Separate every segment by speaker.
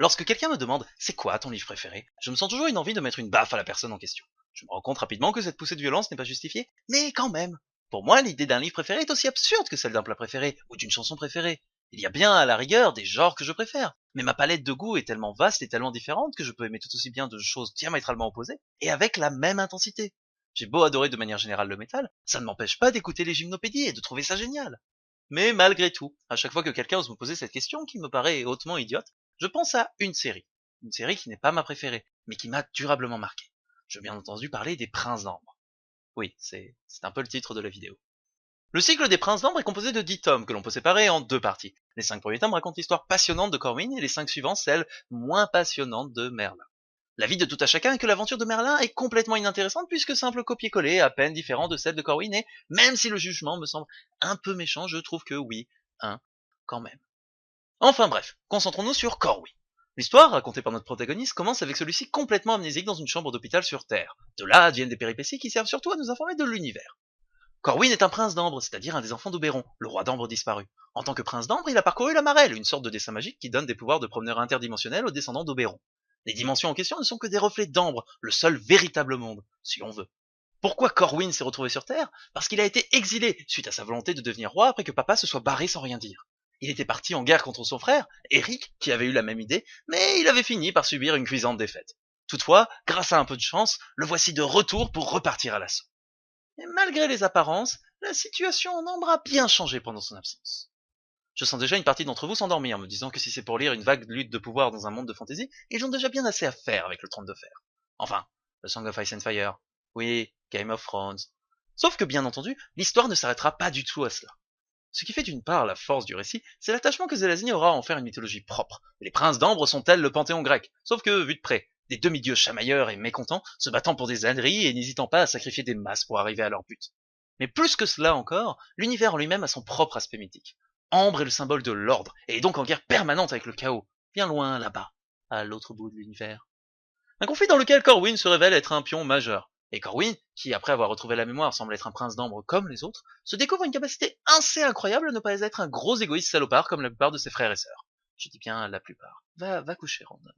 Speaker 1: Lorsque quelqu'un me demande « c'est quoi ton livre préféré ?», je me sens toujours une envie de mettre une baffe à la personne en question. Je me rends compte rapidement que cette poussée de violence n'est pas justifiée, mais quand même. Pour moi, l'idée d'un livre préféré est aussi absurde que celle d'un plat préféré ou d'une chanson préférée. Il y a bien, à la rigueur, des genres que je préfère, mais ma palette de goût est tellement vaste et tellement différente que je peux aimer tout aussi bien de choses diamétralement opposées et avec la même intensité. J'ai beau adorer de manière générale le métal, ça ne m'empêche pas d'écouter les gymnopédies et de trouver ça génial. Mais malgré tout, à chaque fois que quelqu'un ose me poser cette question qui me paraît hautement idiote, je pense à une série. Une série qui n'est pas ma préférée, mais qui m'a durablement marqué. Je veux bien entendu parler des Princes d'Ambre. Oui, c'est un peu le titre de la vidéo. Le cycle des Princes d'Ambre est composé de 10 tomes que l'on peut séparer en deux parties. Les 5 premiers tomes racontent l'histoire passionnante de Corwin et les 5 suivants celle moins passionnante de Merlin. La vie de tout à chacun est que l'aventure de Merlin est complètement inintéressante puisque simple copier-coller à peine différent de celle de Corwin et même si le jugement me semble un peu méchant, je trouve que oui, quand même. Enfin bref, concentrons-nous sur Corwin. L'histoire, racontée par notre protagoniste, commence avec celui-ci complètement amnésique dans une chambre d'hôpital sur Terre. De là adviennent des péripéties qui servent surtout à nous informer de l'univers. Corwin est un prince d'Ambre, c'est-à-dire un des enfants d'Oberon, le roi d'Ambre disparu. En tant que prince d'Ambre, il a parcouru la Marelle, une sorte de dessin magique qui donne des pouvoirs de promeneur interdimensionnel aux descendants d'Oberon. Les dimensions en question ne sont que des reflets d'Ambre, le seul véritable monde, si on veut. Pourquoi Corwin s'est retrouvé sur Terre ? Parce qu'il a été exilé, suite à sa volonté de devenir roi après que papa se soit barré sans rien dire. Il était parti en guerre contre son frère, Eric, qui avait eu la même idée, mais il avait fini par subir une cuisante défaite. Toutefois, grâce à un peu de chance, le voici de retour pour repartir à l'assaut. Et malgré les apparences, la situation en Ambre a bien changé pendant son absence. Je sens déjà une partie d'entre vous s'endormir, me disant que si c'est pour lire une vague lutte de pouvoir dans un monde de fantasy, ils ont déjà bien assez à faire avec le trône de fer. Enfin, The Song of Ice and Fire, oui, Game of Thrones. Sauf que bien entendu, l'histoire ne s'arrêtera pas du tout à cela. Ce qui fait d'une part la force du récit, c'est l'attachement que Zelazny aura à en faire une mythologie propre. Les princes d'Ambre sont tels le panthéon grec, sauf que, vu de près, des demi-dieux chamailleurs et mécontents, se battant pour des âneries et n'hésitant pas à sacrifier des masses pour arriver à leur but. Mais plus que cela encore, l'univers en lui-même a son propre aspect mythique. Ambre est le symbole de l'ordre, et est donc en guerre permanente avec le chaos, bien loin là-bas, à l'autre bout de l'univers. Un conflit dans lequel Corwin se révèle être un pion majeur. Et Corwin, qui après avoir retrouvé la mémoire semble être un prince d'Ambre comme les autres, se découvre une capacité assez incroyable à ne pas être un gros égoïste salopard comme la plupart de ses frères et sœurs. Je dis bien la plupart. Va coucher, Random.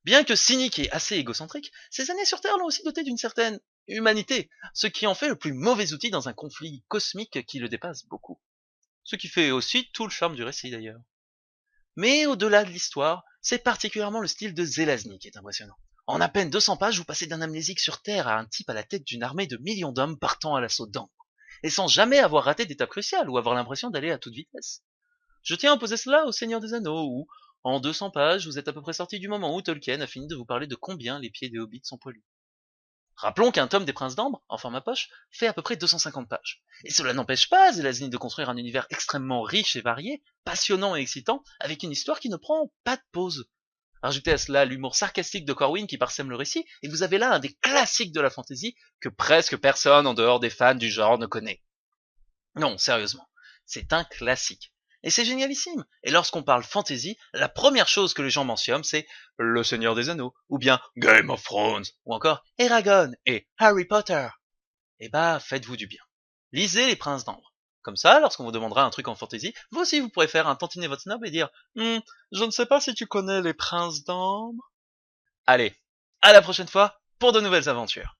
Speaker 1: Bien que cynique et assez égocentrique, ses années sur Terre l'ont aussi doté d'une certaine humanité, ce qui en fait le plus mauvais outil dans un conflit cosmique qui le dépasse beaucoup. Ce qui fait aussi tout le charme du récit d'ailleurs. Mais au-delà de l'histoire, c'est particulièrement le style de Zelazny qui est impressionnant. En à peine 200 pages, vous passez d'un amnésique sur Terre à un type à la tête d'une armée de millions d'hommes partant à l'assaut d'Ambre, et sans jamais avoir raté d'étape cruciale ou avoir l'impression d'aller à toute vitesse. Je tiens à opposer cela au Seigneur des Anneaux, où, en 200 pages, vous êtes à peu près sorti du moment où Tolkien a fini de vous parler de combien les pieds des hobbits sont poilus. Rappelons qu'un tome des Princes d'Ambre, en format poche, fait à peu près 250 pages. Et cela n'empêche pas Zelazny de construire un univers extrêmement riche et varié, passionnant et excitant, avec une histoire qui ne prend pas de pause. Rajoutez à cela l'humour sarcastique de Corwin qui parsème le récit, et vous avez là un des classiques de la fantasy que presque personne en dehors des fans du genre ne connaît. Non, sérieusement, c'est un classique. Et c'est génialissime. Et lorsqu'on parle fantasy, la première chose que les gens mentionnent, c'est Le Seigneur des Anneaux, ou bien Game of Thrones, ou encore Eragon et Harry Potter. Eh bah, faites-vous du bien. Lisez Les Princes d'Ambre. Comme ça, lorsqu'on vous demandera un truc en fantasy, vous aussi vous pourrez faire un tantinet votre snob et dire je ne sais pas si tu connais Les Princes d'Ambre. Allez, à la prochaine fois pour de nouvelles aventures.